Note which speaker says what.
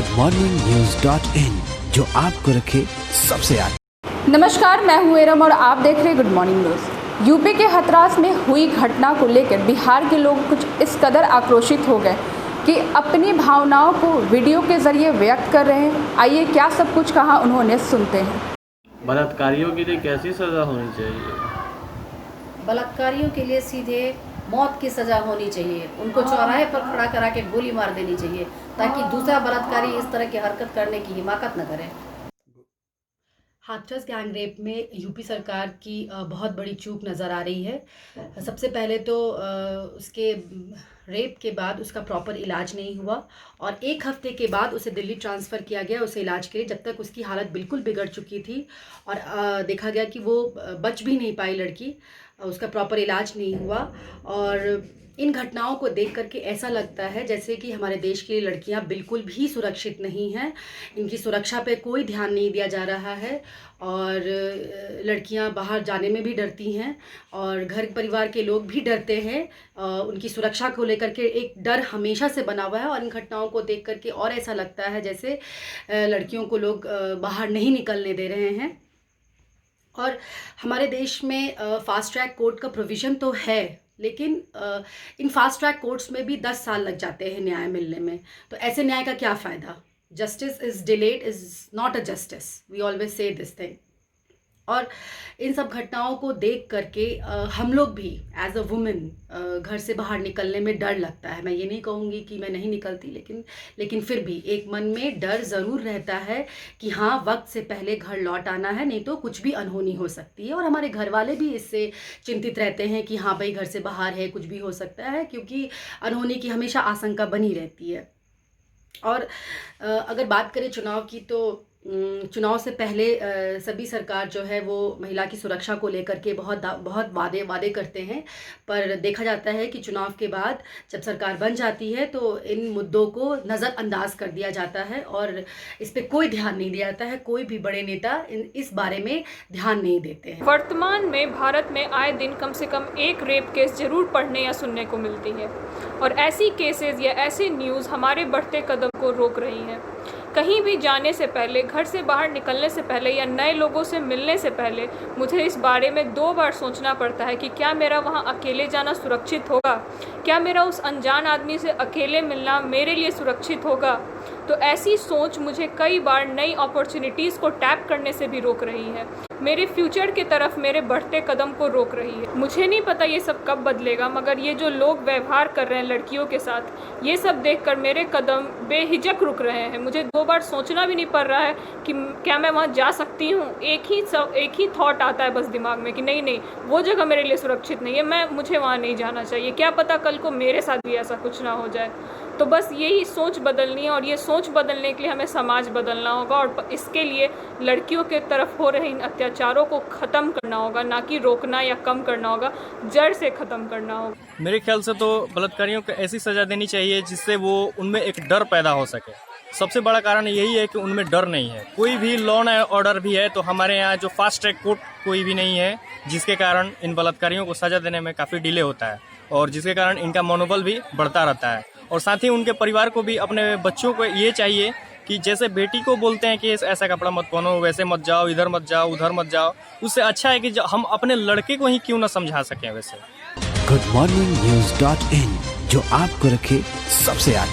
Speaker 1: goodmorningnews.in, जो आपको रखे सबसे आगे।
Speaker 2: नमस्कार, मैं हूं एरम और आप देख रहे हैं गुड मॉर्निंग न्यूज़। यूपी के हथरास में हुई घटना को लेकर बिहार के लोग कुछ इस कदर आक्रोशित हो गए कि अपनी भावनाओं को वीडियो के जरिए व्यक्त कर रहे हैं। आइए क्या सब कुछ कहा उन्होंने, सुनते हैं।
Speaker 3: बलात्कारियों के लिए कैसी सज़ा होनी चाहिए?
Speaker 4: बलात्कारियों के लिए सीधे मौत की सज़ा होनी चाहिए। उनको चौराहे पर खड़ा करा के गोली मार देनी चाहिए ताकि दूसरा बलात्कारी इस तरह की हरकत करने की हिमाकत न करे।
Speaker 5: हाथरस गैंग रेप में यूपी सरकार की बहुत बड़ी चूक नज़र आ रही है। सबसे पहले तो उसके रेप के बाद उसका प्रॉपर इलाज नहीं हुआ और एक हफ्ते के बाद उसे दिल्ली ट्रांसफ़र किया गया उसे इलाज के लिए, जब तक उसकी हालत बिल्कुल बिगड़ चुकी थी और देखा गया कि वो बच भी नहीं पाई लड़की, उसका प्रॉपर इलाज नहीं हुआ। और इन घटनाओं को देख करके ऐसा लगता है जैसे कि हमारे देश की लड़कियां बिल्कुल भी सुरक्षित नहीं हैं, इनकी सुरक्षा पे कोई ध्यान नहीं दिया जा रहा है और लड़कियां बाहर जाने में भी डरती हैं और घर परिवार के लोग भी डरते हैं। उनकी सुरक्षा को लेकर के एक डर हमेशा से बना हुआ है और इन घटनाओं को देख करके और ऐसा लगता है जैसे लड़कियों को लोग बाहर नहीं निकलने दे रहे हैं। और हमारे देश में फास्ट ट्रैक कोर्ट का प्रोविज़न तो है, लेकिन इन फास्ट ट्रैक कोर्ट्स में भी 10 साल लग जाते हैं न्याय मिलने में। तो ऐसे न्याय का क्या फ़ायदा? Justice is delayed is not a justice, we always say this thing. और इन सब घटनाओं को देख करके हम लोग भी एज अ वुमेन घर से बाहर निकलने में डर लगता है। मैं ये नहीं कहूँगी कि मैं नहीं निकलती, लेकिन फिर भी एक मन में डर ज़रूर रहता है कि हाँ, वक्त से पहले घर लौट आना है, नहीं तो कुछ भी अनहोनी हो सकती है। और हमारे घर वाले भी इससे चिंतित रहते हैं कि हाँ भाई, घर से बाहर है, कुछ भी हो सकता है, क्योंकि अनहोनी की हमेशा आशंका बनी रहती है। और अगर बात करें चुनाव की, तो चुनाव से पहले सभी सरकार जो है वो महिला की सुरक्षा को लेकर के बहुत वादे करते हैं, पर देखा जाता है कि चुनाव के बाद जब सरकार बन जाती है तो इन मुद्दों को नज़रअंदाज कर दिया जाता है और इस पे कोई ध्यान नहीं दिया जाता है। कोई भी बड़े नेता इस बारे में ध्यान नहीं देते हैं।
Speaker 6: वर्तमान में भारत में आए दिन कम से कम एक रेप केस जरूर पढ़ने या सुनने को मिलती है और ऐसी केसेस या ऐसे न्यूज़ हमारे बढ़ते कदम को रोक रही हैं। कहीं भी जाने से पहले, घर से बाहर निकलने से पहले या नए लोगों से मिलने से पहले मुझे इस बारे में 2 बार सोचना पड़ता है कि क्या मेरा वहाँ अकेले जाना सुरक्षित होगा, क्या मेरा उस अनजान आदमी से अकेले मिलना मेरे लिए सुरक्षित होगा। तो ऐसी सोच मुझे कई बार नई अपॉर्चुनिटीज़ को टैप करने से भी रोक रही है, मेरे फ्यूचर की तरफ मेरे बढ़ते कदम को रोक रही है। मुझे नहीं पता ये सब कब बदलेगा, मगर ये जो लोग व्यवहार कर रहे हैं लड़कियों के साथ, ये सब देखकर मेरे कदम बेहिचक रुक रहे हैं। मुझे 2 बार सोचना भी नहीं पड़ रहा है कि क्या मैं वहाँ जा सकती हूँ। एक ही थॉट आता है बस दिमाग में कि नहीं वो जगह मेरे लिए सुरक्षित नहीं है, मुझे वहाँ नहीं जाना चाहिए। क्या पता कल को मेरे साथ भी ऐसा कुछ ना हो जाए। तो बस यही सोच बदलनी है और ये सोच बदलने के लिए हमें समाज बदलना होगा और इसके लिए लड़कियों के तरफ हो रहे इन अत्याचारों को ख़त्म करना होगा, ना कि रोकना या कम करना होगा, जड़ से ख़त्म करना होगा।
Speaker 3: मेरे ख्याल से तो बलात्कारियों को ऐसी सज़ा देनी चाहिए जिससे वो उनमें एक डर पैदा हो सके। सबसे बड़ा कारण यही है कि उनमें डर नहीं है। कोई भी लॉ एंड ऑर्डर भी है तो हमारे यहाँ जो फास्ट ट्रैक कोर्ट कोई भी नहीं है, जिसके कारण इन बलात्कारियों को सज़ा देने में काफ़ी डिले होता है और जिसके कारण इनका मनोबल भी बढ़ता रहता है। और साथ ही उनके परिवार को भी अपने बच्चों को ये चाहिए कि जैसे बेटी को बोलते हैं कि ऐसा कपड़ा मत पहनो, वैसे मत जाओ, इधर मत जाओ, उधर मत जाओ, उससे अच्छा है कि हम अपने लड़के को ही क्यों ना समझा सकें वैसे।
Speaker 1: goodmorningnews.in, जो आपको रखे सबसे आगे।